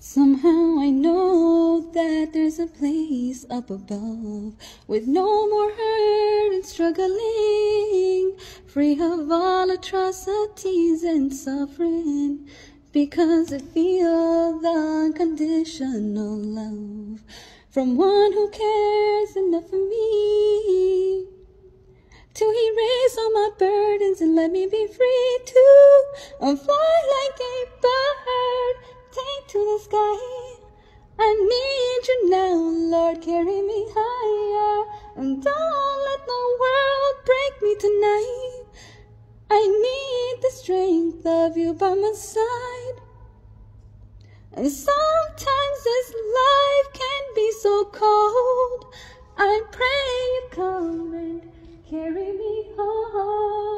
Somehow I know that there's a place up above, with no more hurt and struggling, free of all atrocities and suffering, because I feel the unconditional love from one who cares enough for me to erase all my burdens and let me be free to fly like a bird, take to the sky. I need you now, Lord, carry me higher, and don't let the world break me tonight. I need the strength of you by my side. And sometimes this life can be so cold. I pray you come and carry me home.